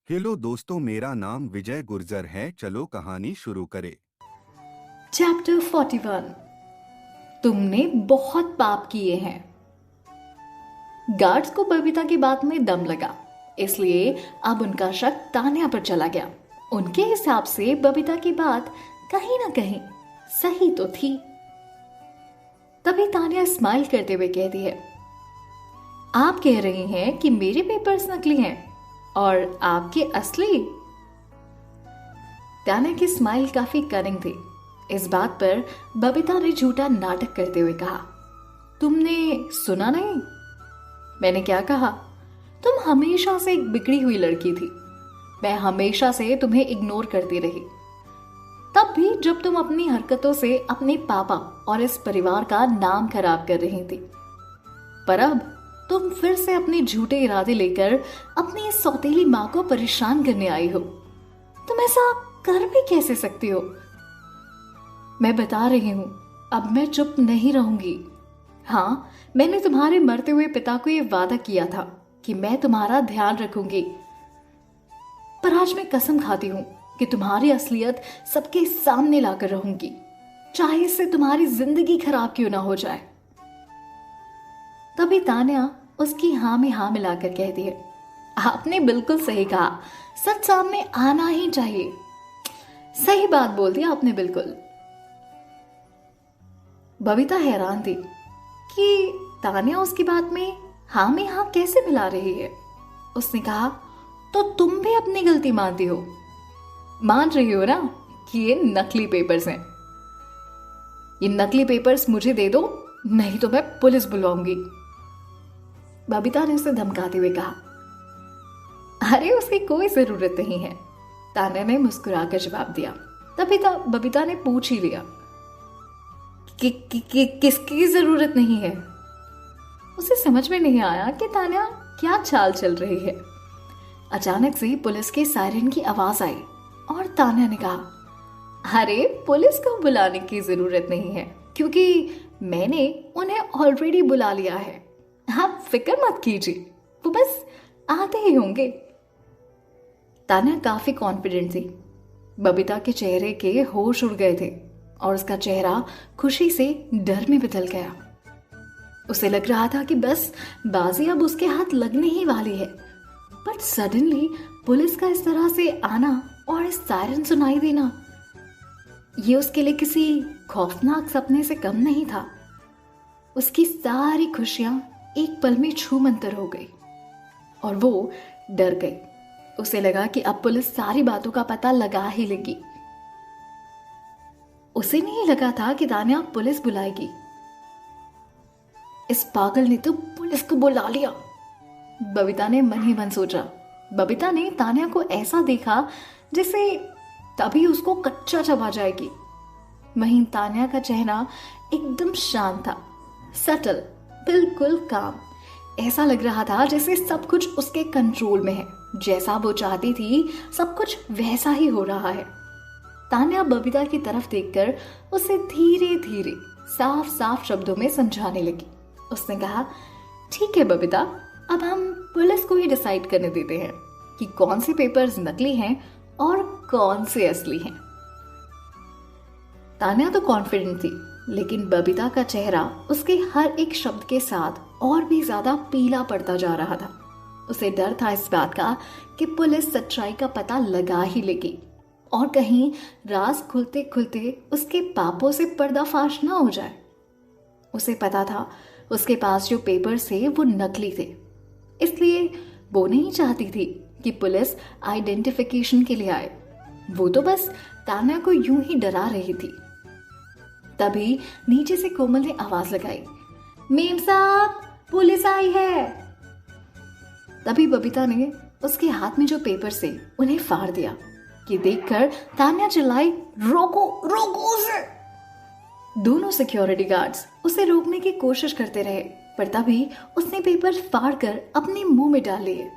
Hello दोस्तों, मेरा नाम विजय गुर्जर है। चलो कहानी शुरू करें। चैप्टर 41। तुमने बहुत पाप किए हैं। गार्ड्स को बबीता की बात में दम लगा, इसलिए अब उनका शक तान्या पर चला गया। उनके हिसाब से बबीता की बात कहीं ना कहीं सही तो थी। तभी तान्या स्माइल करते हुए कहती है, आप कह रही हैं कि मेरे पेपर्स नकली हैं और आपके असली। तान्या की स्माइल काफी कनिंग थी। इस बात पर बबीता ने झूठा नाटक करते हुए कहा, तुमने सुना नहीं? मैंने क्या कहा? तुम हमेशा से एक बिगड़ी हुई लड़की थी। मैं हमेशा से तुम्हें इग्नोर करती रही, तब भी जब तुम अपनी हरकतों से अपने पापा और इस परिवार का नाम खराब कर रही थी। पर अब तुम फिर से अपने झूठे इरादे लेकर अपनी इस सौतेली माँ को परेशान करने आई हो। तुम ऐसा कर भी कैसे सकती हो? मैं बता रही हूं, अब मैं चुप नहीं रहूंगी। हाँ, मैंने तुम्हारे मरते हुए पिता को यह वादा किया था कि मैं तुम्हारा ध्यान रखूंगी, पर आज मैं कसम खाती हूं कि तुम्हारी असलियत सबके सामने लाकर रहूंगी, चाहे इससे तुम्हारी जिंदगी खराब क्यों ना हो जाए। तभी तान्या उसकी हाँ में हाँ मिलाकर कहती है, आपने बिल्कुल सही कहा, सच सामने आना ही चाहिए। सही बात बोल दी आपने बिल्कुल। बबीता हैरान थी कि तान्या उसकी बात में हाँ कैसे मिला रही है। उसने कहा, तो तुम भी अपनी गलती मानती हो? मान रही हो ना कि ये नकली पेपर्स हैं? ये नकली पेपर्स मुझे दे दो, नहीं तो मैं पुलिस बुलाऊंगी। बबीता ने उसे धमकाते हुए कहा, अरे उसकी कोई जरूरत नहीं है। तान्या ने मुस्कुराकर जवाब दिया। तभी बबीता ने पूछ ही लिया कि किसकी जरूरत नहीं है। उसे समझ में नहीं आया कि तान्या क्या चाल चल रही है। अचानक से पुलिस के सायरन की आवाज आई और तान्या ने कहा, अरे पुलिस को बुलाने की जरूरत नहीं है, क्योंकि मैंने उन्हें ऑलरेडी बुला लिया है। आप फिक्र मत कीजिए, वो बस आते ही होंगे। तान्या काफी कॉन्फिडेंट थी। बबीता के चेहरे के होश उड़ गए थे और उसका चेहरा खुशी से डर में बदल गया। उसे लग रहा था कि बस बाजी अब उसके हाथ लगने ही वाली है। बट सडनली पुलिस का इस तरह से आना और इस सायरन सुनाई देना, ये उसके लिए किसी खौफनाक सपने से कम नहीं था। उसकी सारी खुशियां एक पल में छूमंतर हो गई और वो डर गई। उसे लगा कि अब पुलिस सारी बातों का पता लगा ही लेगी। उसे नहीं लगा था कि तान्या पुलिस बुलाएगी। इस पागल ने तो पुलिस को बुला लिया, बबीता ने मन ही मन सोचा। बबीता ने तान्या को ऐसा देखा जैसे तभी उसको कच्चा चबा जाएगी। वहीं तान्या का चेहरा एकदम शांत था, सटल, बिल्कुल काम। ऐसा लग रहा था जैसे सब कुछ उसके कंट्रोल में है। जैसा वो चाहती थी सब कुछ वैसा ही हो रहा है। तान्या बबीता की तरफ देखकर उसे धीरे धीरे साफ साफ शब्दों में समझाने लगी। उसने कहा, ठीक है बबीता, अब हम पुलिस को ही डिसाइड करने देते हैं कि कौन से पेपर्स नकली हैं और कौन से असली हैं। तान्या तो कॉन्फिडेंट थी, लेकिन बबीता का चेहरा उसके हर एक शब्द के साथ और भी ज्यादा पीला पड़ता जा रहा था। उसे डर था इस बात का कि पुलिस सच्चाई का पता लगा ही लेगी और कहीं राज खुलते खुलते उसके पापों से पर्दाफाश ना हो जाए। उसे पता था उसके पास जो पेपर्स थे वो नकली थे, इसलिए वो नहीं चाहती थी कि पुलिस आइडेंटिफिकेशन के लिए आए। वो तो बस तान्या को यूं ही डरा रही थी। तभी नीचे से कोमल ने आवाज लगाई, मेम साहब, पुलिस आई है। तभी बबीता ने उसके हाथ में जो पेपर्स थे उन्हें फाड़ दिया। ये देखकर तान्या चिल्लाई, रोको रोको उसे। दोनों सिक्योरिटी गार्ड्स उसे रोकने की कोशिश करते रहे, पर तभी उसने पेपर फाड़कर अपने मुंह में डाल लिए।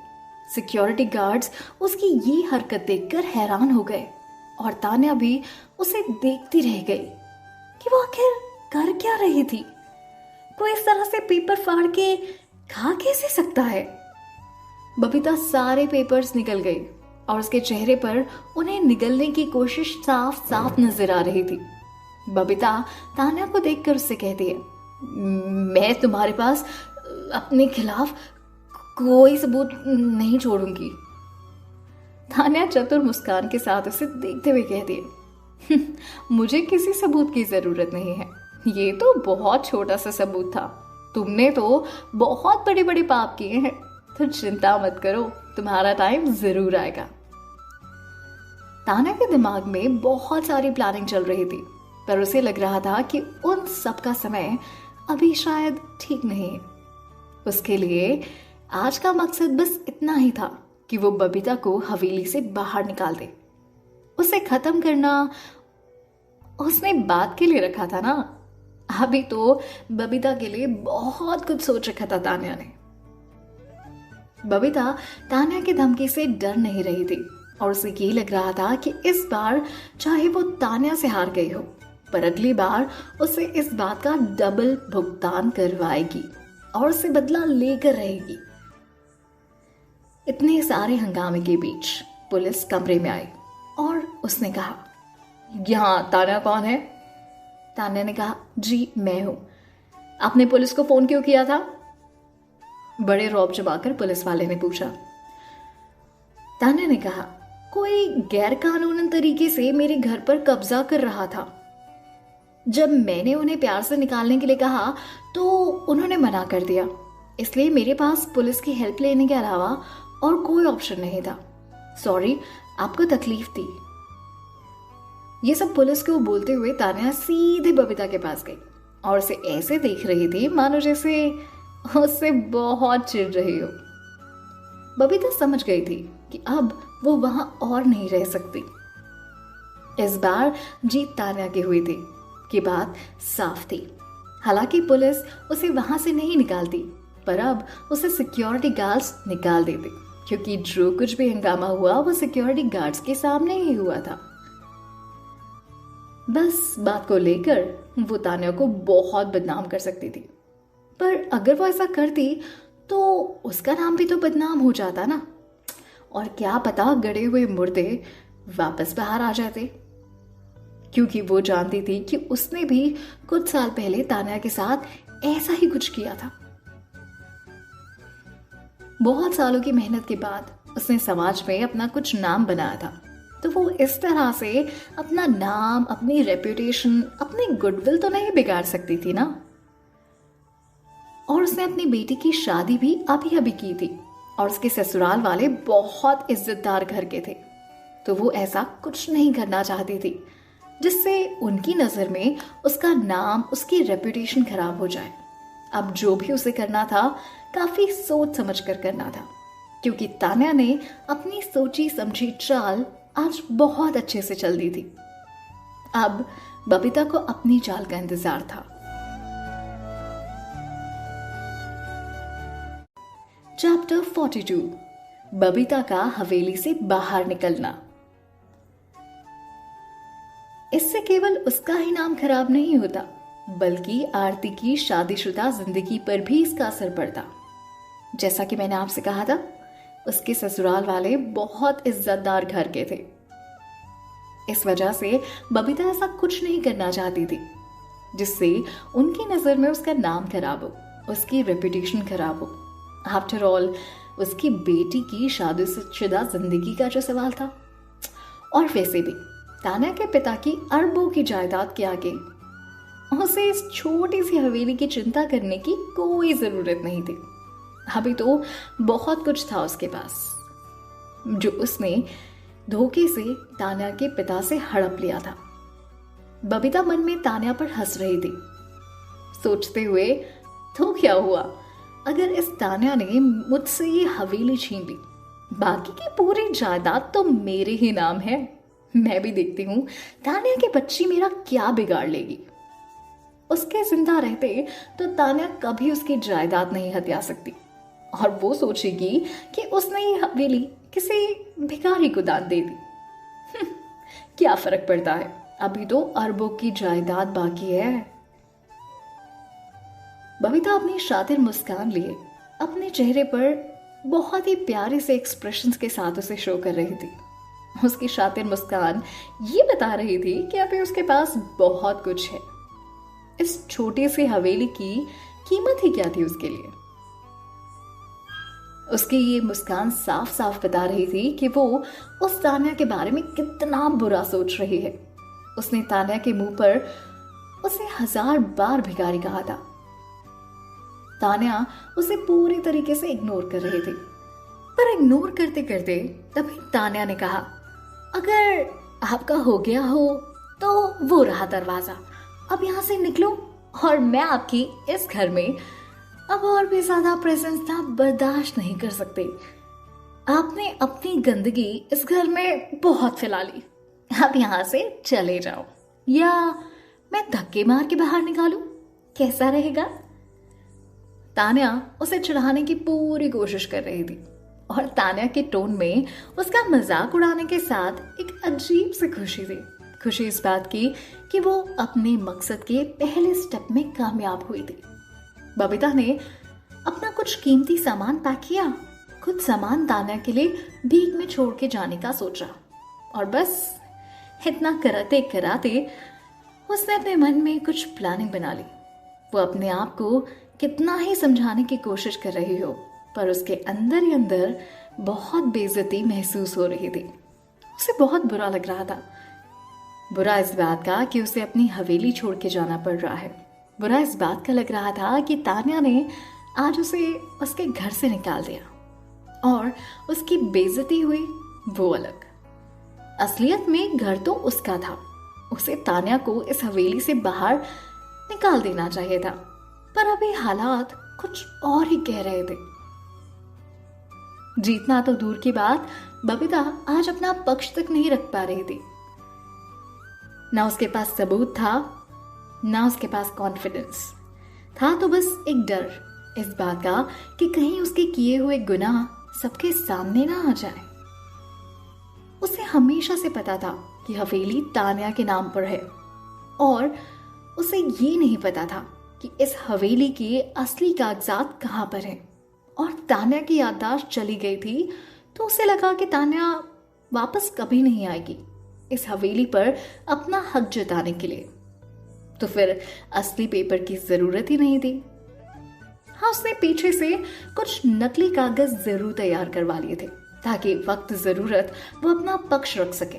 सिक्योरिटी गार्ड्स उसकी ये हरकत देखकर हैरान हो गए और तान्या भी उसे देखती रह गई कि वो आखिर कर क्या रही थी। कोई इस तरह से पेपर फाड़ के खा कैसे सकता है? बबीता सारे पेपर्स निकल गई और उसके चेहरे पर उन्हें निगलने की कोशिश साफ साफ नजर आ रही थी। बबीता तान्या को देखकर उससे कहती है, मैं तुम्हारे पास अपने खिलाफ कोई सबूत नहीं छोड़ूंगी। तान्या चतुर मुस्कान के साथ उसे देखते हुए कहती है, मुझे किसी सबूत की जरूरत नहीं है, ये तो बहुत छोटा सा सबूत था। तुमने तो बहुत बड़े बड़े पाप किए हैं, तो चिंता मत करो, तुम्हारा टाइम जरूर आएगा। तान्या के दिमाग में बहुत सारी प्लानिंग चल रही थी, पर उसे लग रहा था कि उन सब का समय अभी शायद ठीक नहीं है। उसके लिए आज का मकसद बस इतना ही था कि वो बबीता को हवेली से बाहर निकाल दे। उसे खत्म करना उसने बात के लिए रखा था ना। अभी तो बबीता के लिए बहुत कुछ सोच रखा था तान्या ने। बबीता तान्या की धमकी से डर नहीं रही थी और उसे ये लग रहा था कि इस बार चाहे वो तान्या से हार गई हो, पर अगली बार उसे इस बात का डबल भुगतान करवाएगी और उसे बदला लेकर रहेगी। इतने सारे हंगामे के बीच पुलिस कमरे में आई और उसने कहा, यहाँ तान्या कौन है? तान्या ने कहा, जी मैं हूं। आपने पुलिस को फोन क्यों किया था? बड़े रौब जमाकर पुलिस वाले ने पूछा। तान्या ने कहा, कोई गैर कानूनन तरीके से मेरे घर पर कब्जा कर रहा था। जब मैंने उन्हें प्यार से निकालने के लिए कहा तो उन्होंने मना कर दिया, इसलिए मेरे पास पुलिस की हेल्प लेने के अलावा और कोई ऑप्शन नहीं था। सॉरी, आपको तकलीफ दी। ये सब पुलिस को बोलते हुए तान्या सीधे बबीता के पास गई और उसे ऐसे देख रही थी मानो जैसे उससे बहुत चिढ़ रही हो। बबीता समझ गई थी कि अब वो वहां और नहीं रह सकती। इस बार जीत तान्या की हुई थी कि बात साफ थी। हालांकि पुलिस उसे वहां से नहीं निकालती, पर अब उसे सिक्योरिटी गार्ड्स निकाल देते, क्योंकि जो कुछ भी हंगामा हुआ वो सिक्योरिटी गार्ड्स के सामने ही हुआ था। बस बात को लेकर वो तान्या को बहुत बदनाम कर सकती थी, पर अगर वो ऐसा करती तो उसका नाम भी तो बदनाम हो जाता ना, और क्या पता गड़े हुए मुर्दे वापस बाहर आ जाते, क्योंकि वो जानती थी कि उसने भी कुछ साल पहले तान्या के साथ ऐसा ही कुछ किया था। बहुत सालों की मेहनत के बाद उसने समाज में अपना कुछ नाम बनाया था, तो वो इस तरह से अपना नाम, अपनी रेपुटेशन, अपनी गुडविल तो नहीं बिगाड़ सकती थी ना। और उसने अपनी बेटी की शादी भी अभी अभी की थी और उसके ससुराल वाले बहुत इज्जतदार घर के थे, तो वो ऐसा कुछ नहीं करना चाहती थी जिससे उनकी नजर में उसका नाम, उसकी रेपुटेशन खराब हो जाए। अब जो भी उसे करना था काफी सोच समझ कर करना था, क्योंकि तान्या ने अपनी सोची समझी चाल आज बहुत अच्छे से चल दी थी। अब बबीता को अपनी चाल का इंतजार था। चैप्टर 42, बबीता का हवेली से बाहर निकलना। इससे केवल उसका ही नाम खराब नहीं होता, बल्कि आरती की शादीशुदा जिंदगी पर भी इसका असर पड़ता। जैसा कि मैंने आपसे कहा था, उसके ससुराल वाले बहुत इज्जतदार घर के थे। इस वजह से बबीता ऐसा कुछ नहीं करना चाहती थी जिससे उनकी नजर में उसका नाम खराब हो, उसकी रेपुटेशन खराब हो। आफ्टर ऑल उसकी बेटी की शादीशुदा जिंदगी का जो सवाल था। और वैसे भी तान्या के पिता की अरबों की जायदाद के आगे उसे इस छोटी सी हवेली की चिंता करने की कोई जरूरत नहीं थी। अभी तो बहुत कुछ था उसके पास जो उसने धोखे से तान्या के पिता से हड़प लिया था। बबीता मन में तान्या पर हंस रही थी, सोचते हुए, तो क्या हुआ अगर इस तान्या ने मुझसे ये हवेली छीन ली? बाकी की पूरी जायदाद तो मेरे ही नाम है। मैं भी देखती हूँ तान्या की बच्ची मेरा क्या बिगाड़ लेगी। उसके जिंदा रहते तो तान्या कभी उसकी जायदाद नहीं हथिया सकती, और वो सोचेगी कि उसने ये हवेली किसी भिखारी को दान दे दी। क्या फर्क पड़ता है, अभी तो अरबों की जायदाद बाकी है। बबीता अपनी शातिर मुस्कान लिए अपने चेहरे पर बहुत ही प्यारे से एक्सप्रेशंस के साथ उसे शो कर रही थी। उसकी शातिर मुस्कान ये बता रही थी कि अभी उसके पास बहुत कुछ है। इस छोटी सी हवेली की कीमत ही क्या थी उसके लिए। उसकी ये मुस्कान साफ साफ बता रही थी कि वो उस तान्या के बारे में कितना बुरा सोच रही है। उसने तान्या के मुंह पर उसे 1000 बार भिखारी कहा था। तान्या उसे पूरी तरीके से इग्नोर कर रही थी, पर इग्नोर करते करते तभी तान्या ने कहा, अगर आपका हो गया हो तो वो रहा दरवाजा, अब यहां से निकलो और मैं आपकी इस घर में अब और भी ज्यादा प्रेजेंस ना बर्दाश्त नहीं कर सकती। आपने अपनी गंदगी इस घर में बहुत फैला ली, अब यहां से चले जाओ या मैं धक्के मार के बाहर निकालूं, कैसा रहेगा? तान्या उसे चिढ़ाने की पूरी कोशिश कर रही थी और तान्या के टोन में उसका मजाक उड़ाने के साथ एक अजीब सी खुशी थी। खुशी इस बात की कि वो अपने मकसद के पहले स्टेप में कामयाब हुई थी। बबीता ने अपना कुछ कीमती सामान पैक किया, कुछ सामान तान्या के लिए भीख में छोड़ के जाने का सोचा और बस इतना कराते कराते उसने अपने मन में कुछ प्लानिंग बना ली। वो अपने आप को कितना ही समझाने की कोशिश कर रही हो, पर उसके अंदर ही अंदर बहुत बेइज्जती महसूस हो रही थी। उसे बहुत बुरा लग रहा था। बुरा इस बात का कि उसे अपनी हवेली छोड़ के जाना पड़ रहा है। बुरा इस बात का लग रहा था कि तान्या ने आज उसे उसके घर से निकाल दिया और उसकी बेइज्जती हुई वो अलग। असलियत में घर तो उसका था। उसे तान्या को इस हवेली से बाहर निकाल देना चाहिए था, पर अभी हालात कुछ और ही कह रहे थे। जीतना तो दूर की बात, बबीता आज अपना पक्ष तक नहीं रख पा रही थी। ना उसके पास सबूत था, ना उसके पास कॉन्फिडेंस था, तो बस एक डर इस बात का कि कहीं उसके किए हुए गुनाह सबके सामने ना आ जाए। उसे हमेशा से पता था कि हवेली तान्या के नाम पर है और उसे ये नहीं पता था कि इस हवेली के असली कागजात कहां पर हैं। और तान्या की याददाश्त चली गई थी तो उसे लगा कि तान्या वापस कभी नहीं आएगी इस हवेली पर अपना हक जताने के लिए, तो फिर असली पेपर की जरूरत ही नहीं थी। हाँ, उसने पीछे से कुछ नकली कागज जरूर तैयार करवा लिए थे ताकि वक्त जरूरत वो अपना पक्ष रख सके,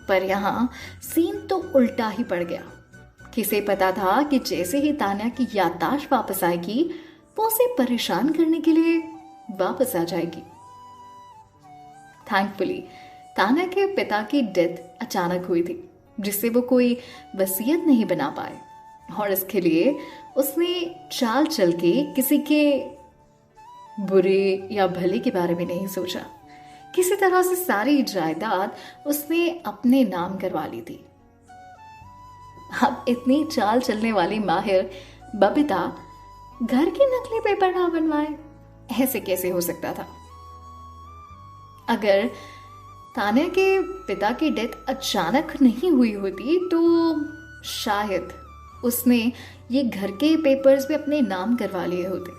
पर यहाँ सीन तो उल्टा ही पड़ गया। किसे पता था कि जैसे ही तान्या की याददाश्त वापस आएगी वो उसे परेशान करने के लिए वापस आ जाएगी। थैंकफुली तान्या के पिता की डेथ अचानक हुई थी, जिससे वो कोई वसीयत नहीं बना पाए और इसके लिए उसने चाल चल के किसी के बुरे या भले के बारे में नहीं सोचा। किसी तरह से सारी जायदाद उसने अपने नाम करवा ली थी। अब इतनी चाल चलने वाली माहिर बबीता घर के नकली पेपर ना बनवाए, ऐसे कैसे हो सकता था? अगर तान्या के पिता की डेथ अचानक नहीं हुई होती तो शायद उसने ये घर के पेपर्स भी अपने नाम करवा लिए होते,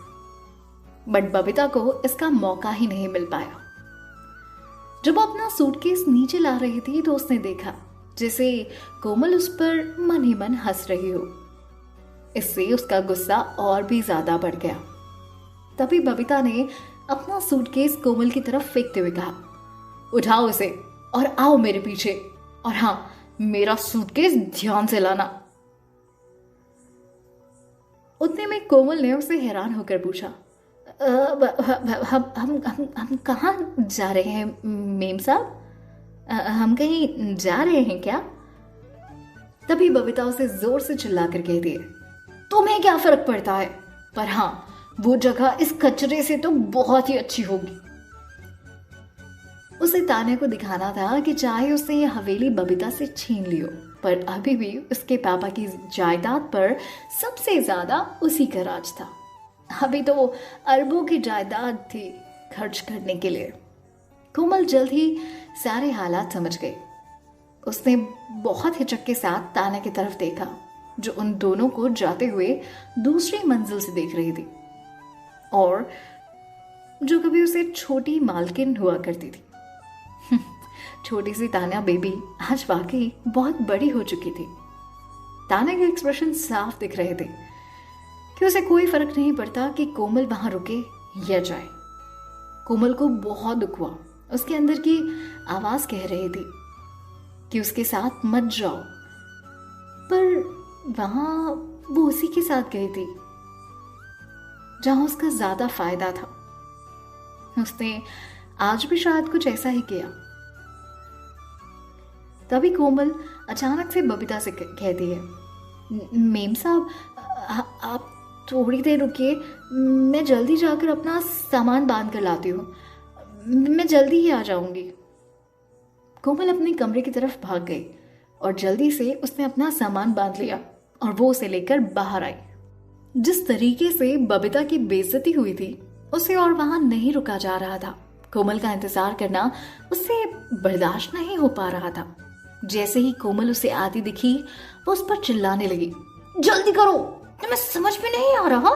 बट बबीता को इसका मौका ही नहीं मिल पाया। जब वो अपना सूटकेस नीचे ला रही थी तो उसने देखा जैसे कोमल उस पर मन ही मन हंस रही हो। इससे उसका गुस्सा और भी ज्यादा बढ़ गया। तभी बबीता ने अपना सूटकेस कोमल की तरफ फेंकते हुए कहा, उठाओ इसे और आओ मेरे पीछे, और हाँ, मेरा सूटकेस ध्यान से लाना। उतने में कोमल ने उसे हैरान होकर पूछा, हम कहाँ जा रहे हैं मेम साहब? हम कहीं जा रहे हैं क्या? तभी बबीता उसे जोर से चिल्ला कर कह दिए, तुम्हें क्या फर्क पड़ता है, पर हाँ, वो जगह इस कचरे से तो बहुत ही अच्छी होगी। उसे तान्या को दिखाना था कि चाहे उसने ये हवेली बबीता से छीन ली हो, पर अभी भी उसके पापा की जायदाद पर सबसे ज्यादा उसी का राज था। अभी तो अरबों की जायदाद थी खर्च करने के लिए। कोमल जल्द ही सारे हालात समझ गई। उसने बहुत हिचक के साथ तान्या की तरफ देखा, जो उन दोनों को जाते हुए दूसरी मंजिल से देख रही थी, और जो कभी उसे छोटी मालकिन हुआ करती थी। छोटी सी तान्या बेबी आज वाकई बहुत बड़ी हो चुकी थी। तान्या के एक्सप्रेशन साफ दिख रहे थे कि उसे कोई फर्क नहीं पड़ता कि कोमल वहां रुके या जाए। कोमल को बहुत दुख हुआ। उसके अंदर की आवाज कह रही थी कि उसके साथ मत जाओ, पर वहां वो उसी के साथ गई थी जहां उसका ज्यादा फायदा था। उसने आज भी शायद कुछ ऐसा ही किया। तभी कोमल अचानक से बबीता से कहती है, मेम साहब, आप थोड़ी देर रुकिए, मैं जल्दी जाकर अपना सामान बांध कर लाती हूँ, मैं जल्दी ही आ जाऊंगी। कोमल अपने कमरे की तरफ भाग गई और जल्दी से उसने अपना सामान बांध लिया और वो उसे लेकर बाहर आई। जिस तरीके से बबीता की बेइज्जती हुई थी उसे और वहां नहीं रुका जा रहा था। कोमल का इंतजार करना उससे बर्दाश्त नहीं हो पा रहा था। जैसे ही कोमल उसे आती दिखी वो उस पर चिल्लाने लगी, जल्दी करो, तुम्हें समझ में नहीं आ रहा।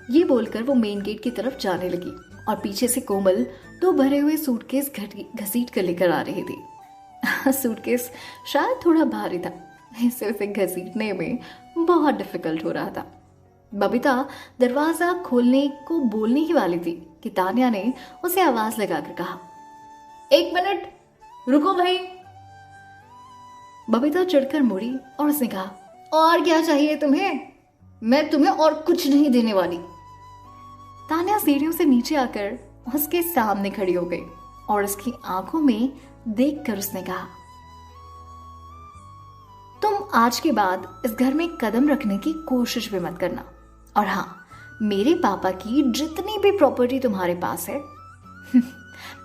ये बोलकर वो मेन गेट की तरफ जाने लगी और पीछे से कोमल 2 भरे हुए सूटकेस घसीट कर लेकर आ रही थी। सूटकेस शायद थोड़ा भारी था, इससे उसे घसीटने में बहुत डिफिकल्ट हो रहा था। बबीता दरवाजा खोलने को बोलने ही वाली थी कि तान्या ने उसे आवाज लगाकर कहा, 1 मिनट रुको भाई। बबीता चिढ़कर मुड़ी और उसने कहा, और क्या चाहिए तुम्हें? मैं तुम्हें और कुछ नहीं देने वाली। तान्या सीढ़ियों से नीचे आकर उसके सामने खड़ी हो गई और उसकी आंखों में देखकर उसने कहा, तुम आज के बाद इस घर में कदम रखने की कोशिश भी मत करना। और हाँ, मेरे पापा की जितनी भी प्रॉपर्टी तुम्हारे पास है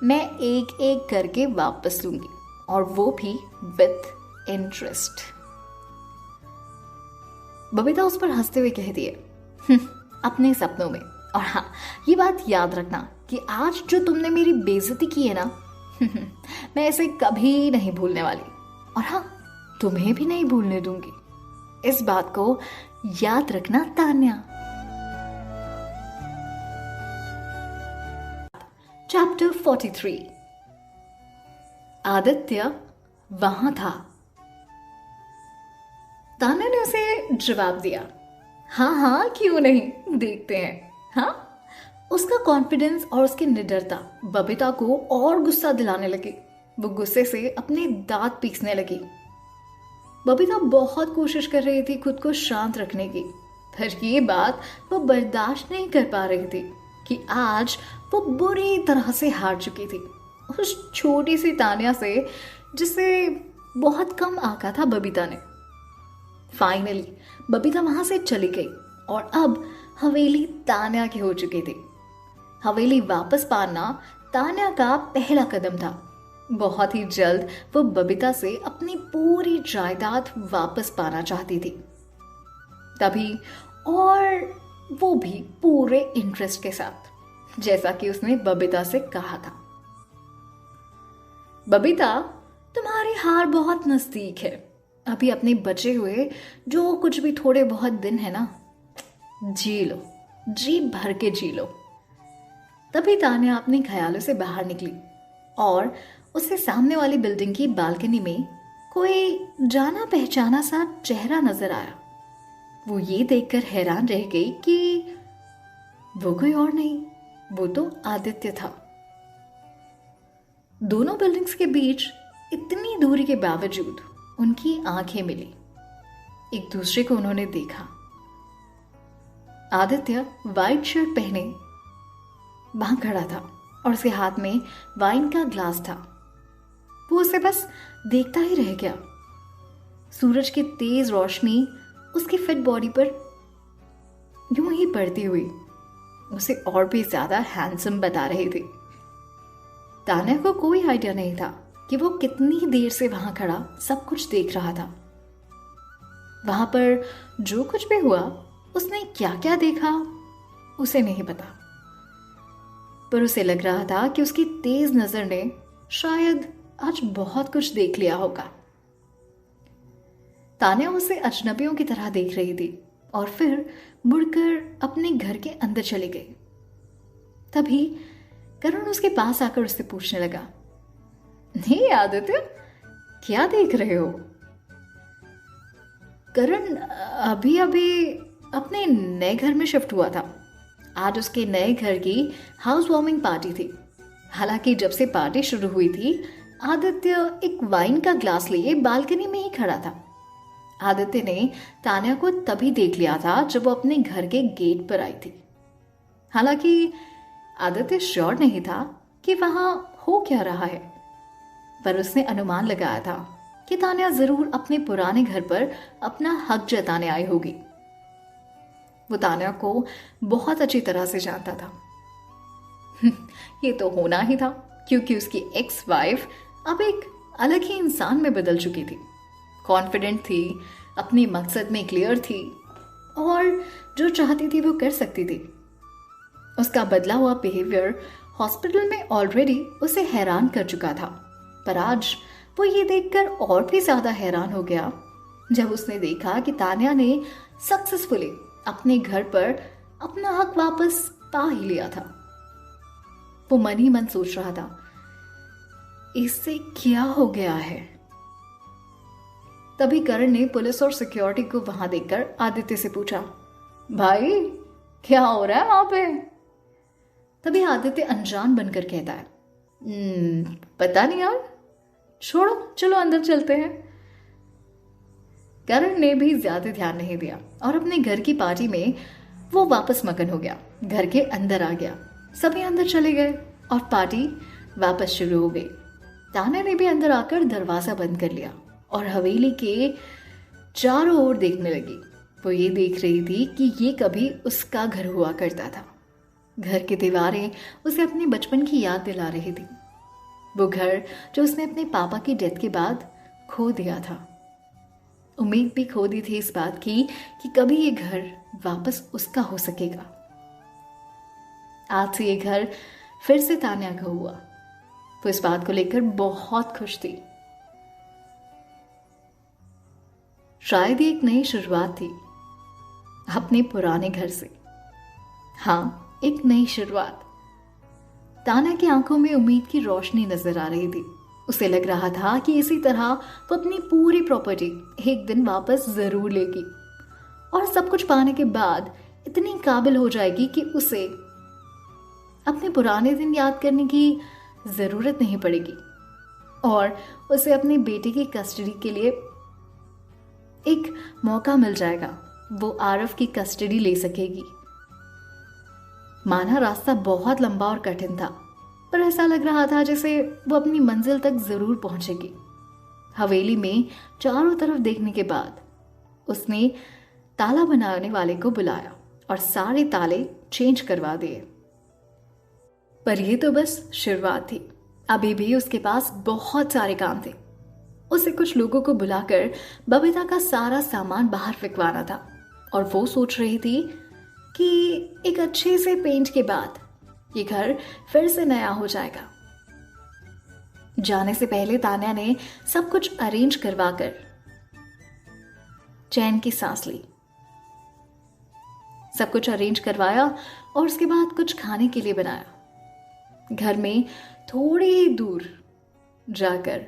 मैं एक एक करके वापस लूंगी, और वो भी विथ इंटरेस्ट। बबीता उस पर हंसते हुए कहती है, अपने सपनों में। और हाँ, ये बात याद रखना कि आज जो तुमने मेरी बेइज्जती की है ना मैं इसे कभी नहीं भूलने वाली, और हाँ, तुम्हें भी नहीं भूलने दूंगी। इस बात को याद रखना तान्या। चैप्टर 43। आदित्य वहां था। तान्या ने उसे जवाब दिया, हाँ हाँ क्यों नहीं, देखते हैं। हाँ, उसका कॉन्फिडेंस और उसकी निडरता बबीता को और गुस्सा दिलाने लगी। वो गुस्से से अपने दांत पीसने लगी। बबीता बहुत कोशिश कर रही थी खुद को शांत रखने की, पर ये बात वो बर्दाश्त नहीं कर पा रही थी कि आज वो बुरी तरह से हार चुकी थी उस छोटी सी तान्या से जिसे बहुत कम आंका था बबीता ने। फाइनली बबीता वहां से चली गई और अब हवेली तान्या की हो चुकी थी। हवेली वापस पाना तान्या का पहला कदम था। बहुत ही जल्द वो बबीता से अपनी पूरी जायदाद वापस पाना चाहती थी, तभी और वो भी पूरे इंटरेस्ट के साथ, जैसा कि उसने बबीता से कहा था। बबीता, तुम्हारी हार बहुत नजदीक है। अभी अपने बचे हुए जो कुछ भी थोड़े बहुत दिन है ना, जी लो, जी भर के जी लो। तभी तान्या अपने ख्यालों से बाहर निकली और उसे सामने वाली बिल्डिंग की बालकनी में कोई जाना पहचाना सा चेहरा नजर आया। वो ये देखकर हैरान रह गई कि वो कोई और नहीं, वो तो आदित्य था। दोनों बिल्डिंग्स के बीच इतनी दूरी के बावजूद उनकी आंखें मिली। एक दूसरे को उन्होंने देखा। आदित्य वाइट शर्ट पहने वहां खड़ा था और उसके हाथ में वाइन का ग्लास था। वो उसे बस देखता ही रह गया। सूरज की तेज रोशनी उसकी फिट बॉडी पर यूं ही पड़ती हुई उसे और भी ज्यादा हैंडसम बता रही थी। तान्या को कोई आइडिया नहीं था कि वो कितनी देर से वहां खड़ा सब कुछ देख रहा था। वहां पर जो कुछ भी हुआ, उसने क्या क्या देखा उसे नहीं पता, पर उसे लग रहा था कि उसकी तेज नजर ने शायद आज बहुत कुछ देख लिया होगा। तान्या उसे अजनबियों की तरह देख रही थी और फिर मुड़कर अपने घर के अंदर चली गई। तभी करण उसके पास आकर उससे पूछने लगा, नहीं आदित्य, क्या देख रहे हो? करण अभी अभी अपने नए घर में शिफ्ट हुआ था। आज उसके नए घर की हाउस वार्मिंग पार्टी थी। हालांकि जब से पार्टी शुरू हुई थी, आदित्य एक वाइन का ग्लास लिए बालकनी में ही खड़ा था। आदित्य ने तान्या को तभी देख लिया था जब वो अपने घर के गेट पर आई थी। हालांकि आदित्य श्योर नहीं था कि वहां हो क्या रहा है, पर उसने अनुमान लगाया था कि तान्या जरूर अपने पुराने घर पर अपना हक जताने आई होगी। वो तान्या को बहुत अच्छी तरह से जानता था। ये तो होना ही था, क्योंकि उसकी एक्स वाइफ अब एक अलग ही इंसान में बदल चुकी थी। कॉन्फिडेंट थी, अपने मकसद में क्लियर थी और जो चाहती थी वो कर सकती थी। उसका बदला हुआ बिहेवियर हॉस्पिटल में ऑलरेडी उसे हैरान कर चुका था, पर आज वो ये देखकर और भी ज्यादा हैरान हो गया जब उसने देखा कि तान्या ने सक्सेसफुली अपने घर पर अपना हक वापस पा ही लिया था। वो मन ही मन सोच रहा था, इससे क्या हो गया है? तभी करण ने पुलिस और सिक्योरिटी को वहां देखकर आदित्य से पूछा, भाई क्या हो रहा है वहां पे? तभी आदित्य अनजान बनकर कहता है, पता नहीं यार, छोड़ो, चलो अंदर चलते हैं। करण ने भी ज्यादा ध्यान नहीं दिया और अपने घर की पार्टी में वो वापस मगन हो गया। घर के अंदर आ गया, सभी अंदर चले गए और पार्टी वापस शुरू हो गई। तान्या ने भी अंदर आकर दरवाजा बंद कर लिया और हवेली के चारों ओर देखने लगी। वो ये देख रही थी कि ये कभी उसका घर हुआ करता था। घर की दीवारें उसे अपने बचपन की याद दिला रही थी, वो घर जो उसने अपने पापा की डेथ के बाद खो दिया था। उम्मीद भी खो दी थी इस बात की कि कभी ये घर वापस उसका हो सकेगा। आज से ये घर फिर से तान्या का हुआ। वो इस बात को लेकर बहुत खुश थी। शायद ये एक नई शुरुआत थी अपने पुराने घर से। हाँ, एक नई शुरुआत। तान्या की आंखों में उम्मीद की रोशनी नजर आ रही थी। उसे लग रहा था कि इसी तरह वो अपनी पूरी प्रॉपर्टी एक दिन वापस जरूर लेगी और सब कुछ पाने के बाद इतनी काबिल हो जाएगी कि उसे अपने पुराने दिन याद करने की जरूरत नहीं पड़ेगी और उसे अपनी बेटी की कस्टडी के लिए एक मौका मिल जाएगा। वो आरव की कस्टडी ले सकेगी। माना रास्ता बहुत लंबा और कठिन था, पर ऐसा लग रहा था जैसे वो अपनी मंजिल तक जरूर पहुंचेगी। हवेली में चारों तरफ देखने के बाद उसने ताला बनाने वाले को बुलाया और सारे ताले चेंज करवा दिए। पर यह तो बस शुरुआत थी। अभी भी उसके पास बहुत सारे काम थे। उसे कुछ लोगों को बुलाकर बबीता का सारा सामान बाहर फेंकवाना था और वो सोच रही थी कि एक अच्छे से पेंट के बाद ये घर फिर से नया हो जाएगा। जाने से पहले तान्या ने सब कुछ अरेंज करवाकर चैन की सांस ली। सब कुछ अरेंज करवाया और उसके बाद कुछ खाने के लिए बनाया। घर में थोड़ी ही दूर जाकर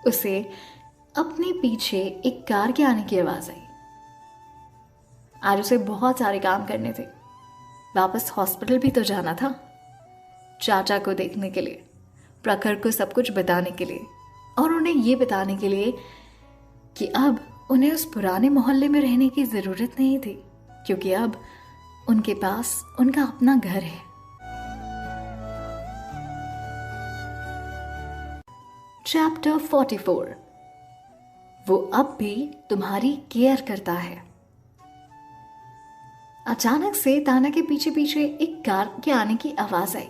उसे अपने पीछे एक कार के आने की आवाज आई। आज उसे बहुत सारे काम करने थे। वापस हॉस्पिटल भी तो जाना था, चाचा को देखने के लिए, प्रखर को सब कुछ बताने के लिए और उन्हें ये बताने के लिए कि अब उन्हें उस पुराने मोहल्ले में रहने की जरूरत नहीं थी, क्योंकि अब उनके पास उनका अपना घर है। चैप्टर 44। वो अब भी तुम्हारी केयर करता है। अचानक से तान्या के पीछे पीछे एक कार के आने की आवाज आई।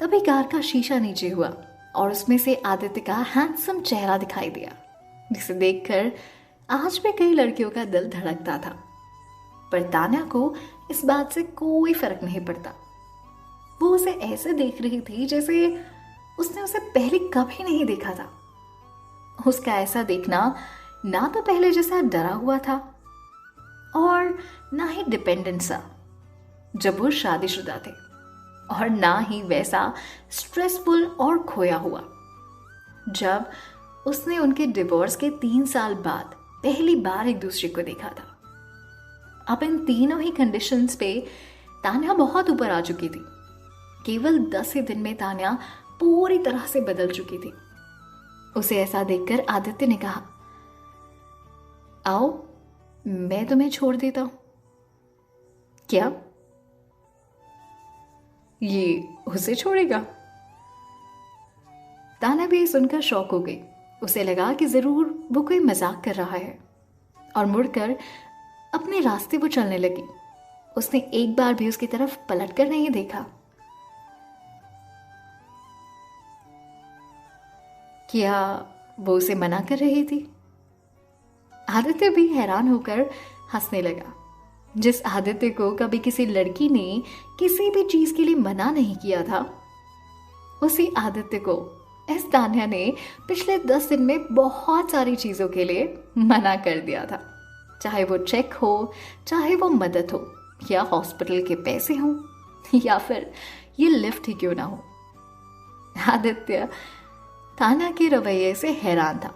तभी कार का शीशा नीचे हुआ और उसमें से आदित्य का हैंडसम चेहरा दिखाई दिया, जिसे देखकर आज भी कई लड़कियों का दिल धड़कता था। पर तान्या को इस बात से कोई फर्क नहीं पड़ता। वो उसे ऐसे देख रही थी जैसे उसने उसे पहले कभी नहीं देखा था। उसका ऐसा देखना ना तो पहले जैसा डरा हुआ था और ना ही डिपेंडेंट सा जब वो शादीशुदा थे। और ना ही वैसा स्ट्रेसफुल और खोया हुआ। जब उसने उनके डिवोर्स के 3 साल बाद पहली बार एक दूसरे को देखा था। अब इन तीनों ही कंडीशंस पे तान्या बहुत ऊपर आ चुकी थी। केवल 10 ही दिन में तान्या पूरी तरह से बदल चुकी थी। उसे ऐसा देखकर आदित्य ने कहा, आओ मैं तुम्हें छोड़ देता हूं। क्या? ये उसे छोड़ेगा? तान्या भी सुनकर शॉक हो गई। उसे लगा कि जरूर वो कोई मजाक कर रहा है और मुड़कर अपने रास्ते वो चलने लगी। उसने एक बार भी उसकी तरफ पलटकर नहीं देखा। क्या वो उसे मना कर रही थी? आदित्य भी हैरान होकर हंसने लगा। जिस आदित्य को कभी किसी लड़की ने किसी भी चीज के लिए मना नहीं किया था, उसी आदित्य को इस तान्या ने पिछले 10 दिन में बहुत सारी चीजों के लिए मना कर दिया था। चाहे वो चेक हो, चाहे वो मदद हो, या हॉस्पिटल के पैसे हो, या फिर ये लिफ्ट ही क्यों ना हो। आदित्य तान्या के रवैये से हैरान था।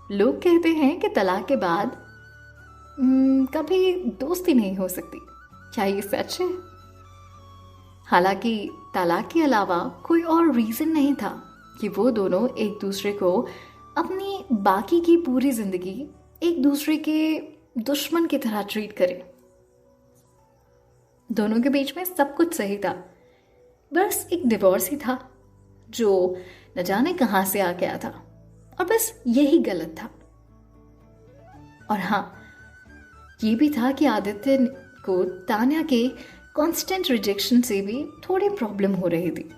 लोग कहते हैं कि तलाक के बाद कभी दोस्ती नहीं हो सकती। क्या ये सच है? हालांकि तलाक के अलावा कोई और रीजन नहीं था कि वो दोनों एक दूसरे को अपनी बाकी की पूरी जिंदगी एक दूसरे के दुश्मन की तरह ट्रीट करें। दोनों के बीच में सब कुछ सही था, बस एक डिवोर्स ही था जो न जाने कहां से आ गया था, और बस यही गलत था। और हाँ, ये भी था कि आदित्य को तान्या के कांस्टेंट रिजेक्शन से भी थोड़ी प्रॉब्लम हो रही थी।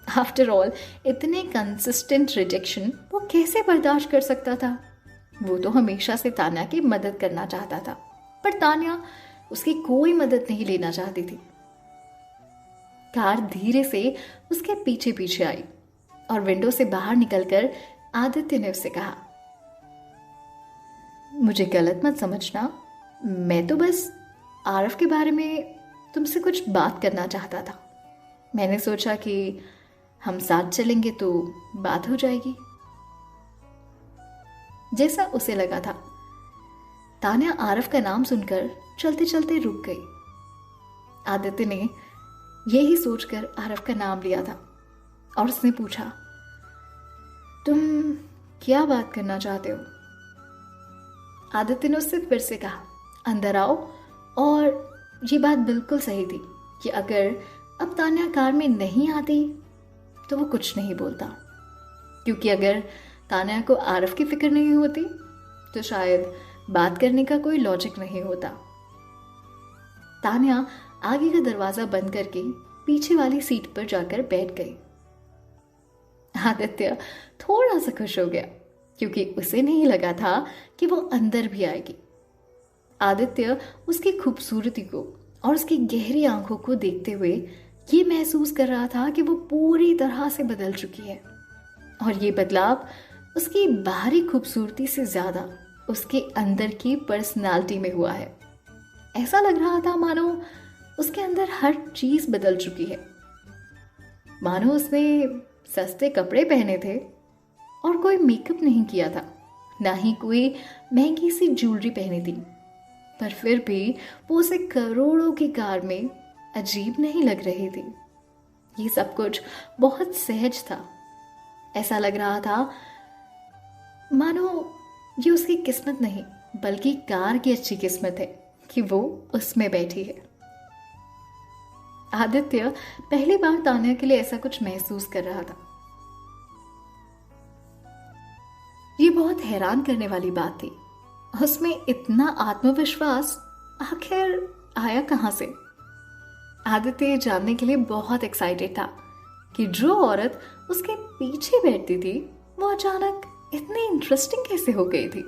आफ्टर ऑल इतने कंसिस्टेंट रिजेक्शन वो कैसे बर्दाश्त कर सकता था? वो तो हमेशा से तान्या की मदद करना चाहता था, पर तान्या उसकी कोई मदद नहीं लेना चाहती थी। कार धीरे से उसके पीछे पीछे आई और विंडो से बाहर निकलकर आदित्य ने उससे कहा, मुझे गलत मत समझना, मैं तो बस आरव के बारे में तुमसे कुछ बात करना चाहता था। मैंने सोचा कि हम साथ चलेंगे तो बात हो जाएगी। जैसा उसे लगा था, तान्या आरव का नाम सुनकर चलते चलते रुक गई। आदित्य ने यही सोचकर आरव का नाम लिया था और उसने पूछा, तुम क्या बात करना चाहते हो? आदित्य ने उससे फिर से कहा, अंदर आओ। और ये बात बिल्कुल सही थी कि अगर अब तान्या कार में नहीं आती तो वो कुछ नहीं बोलता, क्योंकि अगर तान्या को आरव की फिक्र नहीं होती तो शायद बात करने का कोई लॉजिक नहीं होता। तान्या आगे का दरवाजा बंद करके पीछे वाली सीट पर जाकर बैठ गई। आदित्य थोड़ा सा खुश हो गया, क्योंकि उसे नहीं लगा था कि वो अंदर भी आएगी। आदित्य उसकी खूबसूरती को और उसकी गहरी आंखों को देखते हुए ये महसूस कर रहा था कि वो पूरी तरह से बदल चुकी है, और ये बदलाव उसकी बाहरी खूबसूरती से ज्यादा उसके अंदर की पर्सनालिटी में हुआ है। ऐसा लग रहा था मानो उसके अंदर हर चीज बदल चुकी है। मानो उसने सस्ते कपड़े पहने थे और कोई मेकअप नहीं किया था, ना ही कोई महंगी सी ज्वेलरी पहनी थी, पर फिर भी वो उसे करोड़ों की कार में अजीब नहीं लग रही थी। ये सब कुछ बहुत सहज था। ऐसा लग रहा था मानो ये उसकी किस्मत नहीं बल्कि कार की अच्छी किस्मत है कि वो उसमें बैठी है। आदित्य पहली बार तान्या के लिए ऐसा कुछ महसूस कर रहा था। ये बहुत हैरान करने वाली बात थी। उसमें इतना आत्मविश्वास आखिर आया कहां से? आदित्य ये जानने के लिए बहुत एक्साइटेड था कि जो औरत उसके पीछे बैठती थी वो अचानक इतनी इंटरेस्टिंग कैसे हो गई थी।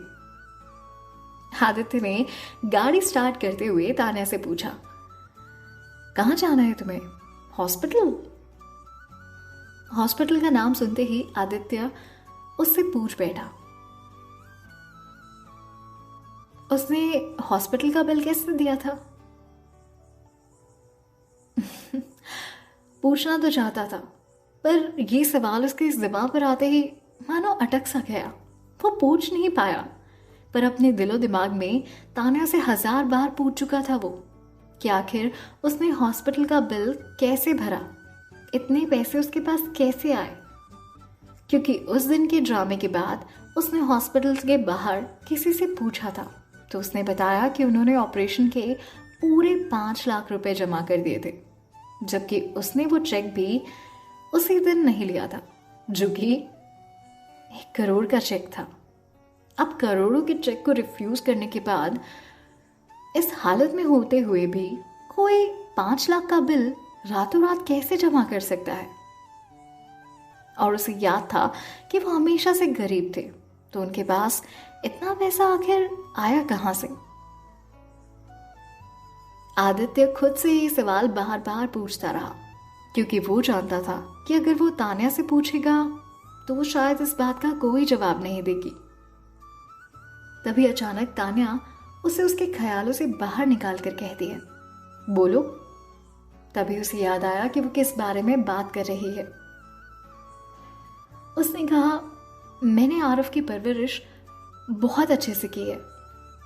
आदित्य ने गाड़ी स्टार्ट करते हुए तान्या से पूछा, कहाँ जाना है तुम्हें? हॉस्पिटल? हॉस्पिटल का नाम सुनते ही आदित्य उससे पूछ बैठा, उसने हॉस्पिटल का बिल कैसे दिया था? पूछना तो चाहता था, पर ये सवाल उसके ज़बान पर आते ही मानो अटक सा गया। वो पूछ नहीं पाया, पर अपने दिलो दिमाग में तान्या से 1000 बार पूछ चुका था वो कि आखिर उसने हॉस्पिटल का बिल कैसे भरा, इतने पैसे उसके पास कैसे आए। क्योंकि उस दिन के ड्रामे के बाद उसने हॉस्पिटल के बाहर किसी से पूछा था, तो उसने बताया कि उन्होंने ऑपरेशन के पूरे 5 लाख रुपए जमा कर दिए थे, जबकि उसने वो चेक भी उसी दिन नहीं लिया था, जो कि 1 करोड़ का चेक था। अब करोड़ों के चेक को रिफ्यूज करने के बाद इस हालत में होते हुए भी कोई 5 लाख का बिल रातों रात कैसे जमा कर सकता है। और उसे याद था कि वो हमेशा से गरीब थे, तो उनके पास इतना पैसा आखिर आया कहां से। आदित्य खुद से ये सवाल बार बार पूछता रहा, क्योंकि वो जानता था कि अगर वो तान्या से पूछेगा तो वो शायद इस बात का कोई जवाब नहीं देगी। तभी अचानक तान्या उसे उसके ख्यालों से बाहर निकाल कर कहती है, बोलो। तभी उसे याद आया कि वो किस बारे में बात कर रही है। उसने कहा, मैंने आरव की परवरिश बहुत अच्छे से की है,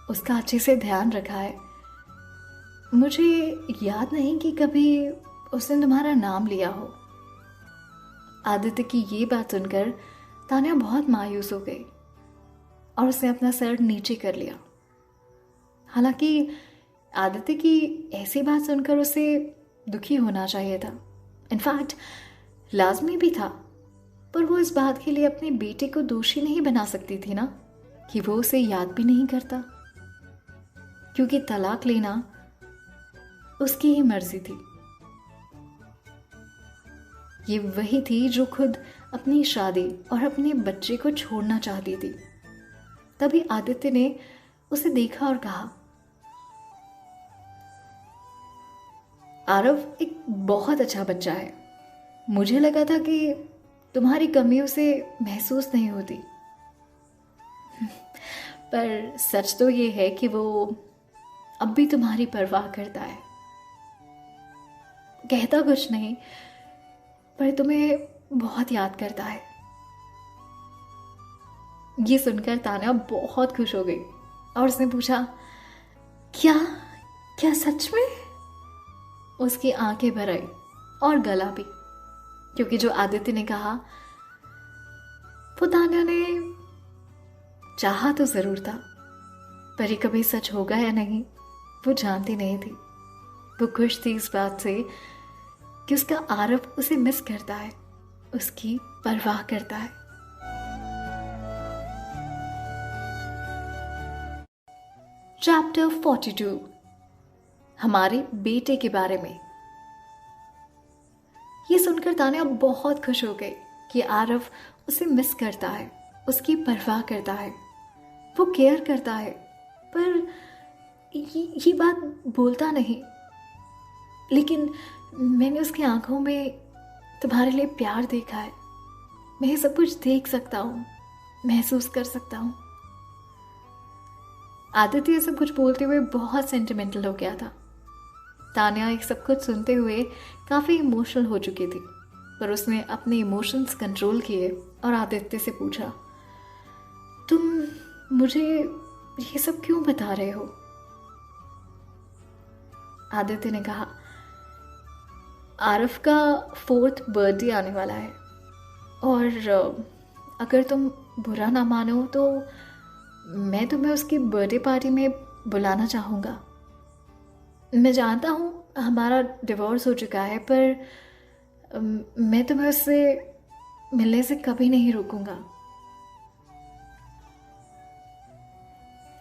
उसका अच्छे से ध्यान रखा है। मुझे याद नहीं कि कभी उसने तुम्हारा नाम लिया हो। आदित्य की ये बात सुनकर तान्या बहुत मायूस हो गई और उसने अपना सर नीचे कर लिया। हालांकि आदित्य की ऐसी बात सुनकर उसे दुखी होना चाहिए था, इनफैक्ट लाजमी भी था, पर वो इस बात के लिए अपने बेटे को दोषी नहीं बना सकती थी ना कि वो उसे याद भी नहीं करता, क्योंकि तलाक लेना उसकी ही मर्जी थी। ये वही थी जो खुद अपनी शादी और अपने बच्चे को छोड़ना चाहती थी। तभी आदित्य ने उसे देखा और कहा, आरव एक बहुत अच्छा बच्चा है। मुझे लगा था कि तुम्हारी कमी उसे महसूस नहीं होती, पर सच तो ये है कि वो अब भी तुम्हारी परवाह करता है। कहता कुछ नहीं, पर तुम्हें बहुत याद करता है। ये सुनकर तान्या बहुत खुश हो गई और उसने पूछा, क्या क्या सच में? उसकी आंखें भर आई और गला भी, क्योंकि जो आदित्य ने कहा वो तान्या ने चाहा तो जरूर था, पर ये कभी सच होगा या नहीं वो जानती नहीं थी। वो खुश थी इस बात से कि उसका आरव उसे मिस करता है, उसकी परवाह करता है। चैप्टर 42, हमारे बेटे के बारे में। ये सुनकर तान्या बहुत खुश हो गई कि आरव उसे मिस करता है, उसकी परवाह करता है, वो केयर करता है, पर ये बात बोलता नहीं। लेकिन मैंने उसकी आंखों में तुम्हारे लिए प्यार देखा है। मैं ये सब कुछ देख सकता हूँ, महसूस कर सकता हूँ। आदित्य ये सब कुछ बोलते हुए बहुत सेंटिमेंटल हो गया था। तान्या ये सब कुछ सुनते हुए काफ़ी इमोशनल हो चुकी थी, पर उसने अपने इमोशंस कंट्रोल किए और आदित्य से पूछा, तुम मुझे ये सब क्यों बता रहे हो? आदित्य ने कहा, आरव का 4th बर्थडे आने वाला है और अगर तुम बुरा ना मानो तो मैं तुम्हें उसकी बर्थडे पार्टी में बुलाना चाहूँगा। मैं जानता हूँ हमारा डिवोर्स हो चुका है, पर मैं तुम्हें उससे मिलने से कभी नहीं रोकूंगा।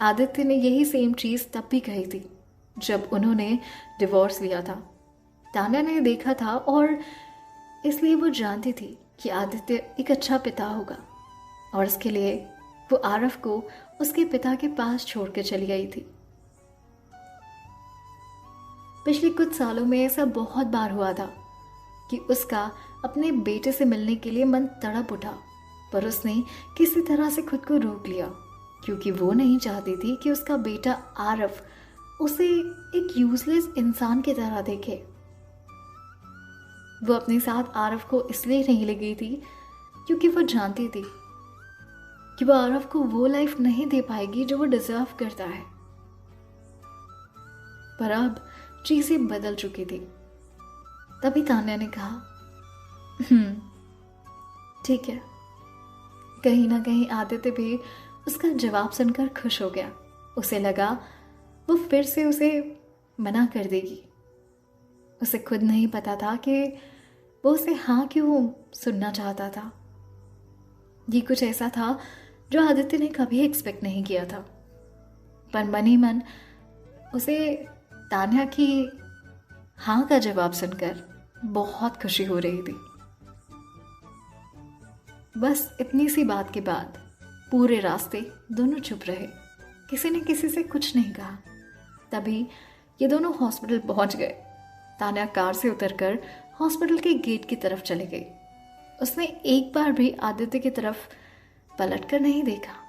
आदित्य ने यही सेम चीज़ तब भी कही थी जब उन्होंने डिवोर्स लिया था। तान्या ने देखा था और इसलिए वो जानती थी कि आदित्य एक अच्छा पिता होगा, और इसके लिए वो आरव को उसके पिता के पास छोड़ के चली गई थी। पिछले कुछ सालों में ऐसा बहुत बार हुआ था कि उसका अपने बेटे से मिलने के लिए मन तड़प उठा, पर उसने किसी तरह से खुद को रोक लिया, क्योंकि वो नहीं चाहती थी कि उसका बेटा आरव उसे एक यूजलेस इंसान की तरह देखे। वो अपने साथ आरव को इसलिए नहीं ले गई थी क्योंकि वो जानती थी कि वो आरव को वो लाइफ नहीं दे पाएगी जो वो डिजर्व करता है। पर अब चीजें बदल चुकी थी। तभी तान्या ने कहा, ठीक है। कहीं ना कहीं आदित्य भी उसका जवाब सुनकर खुश हो गया। उसे लगा वो फिर से उसे मना कर देगी। उसे खुद नहीं पता था कि वो उसे हाँ क्यों सुनना चाहता था। ये कुछ ऐसा था जो आदित्य ने कभी एक्सपेक्ट नहीं किया था। पर मन ही मन उसे तान्या की हाँ का जवाब सुनकर बहुत खुशी हो रही थी। बस इतनी सी बात के बाद पूरे रास्ते दोनों चुप रहे, किसी ने किसी से कुछ नहीं कहा। तभी ये दोनों हॉस्पिटल पहुंच गए। तान्या कार से उतरकर हॉस्पिटल के गेट की तरफ चली गई। उसने एक बार भी आदित्य की तरफ पलट कर नहीं देखा।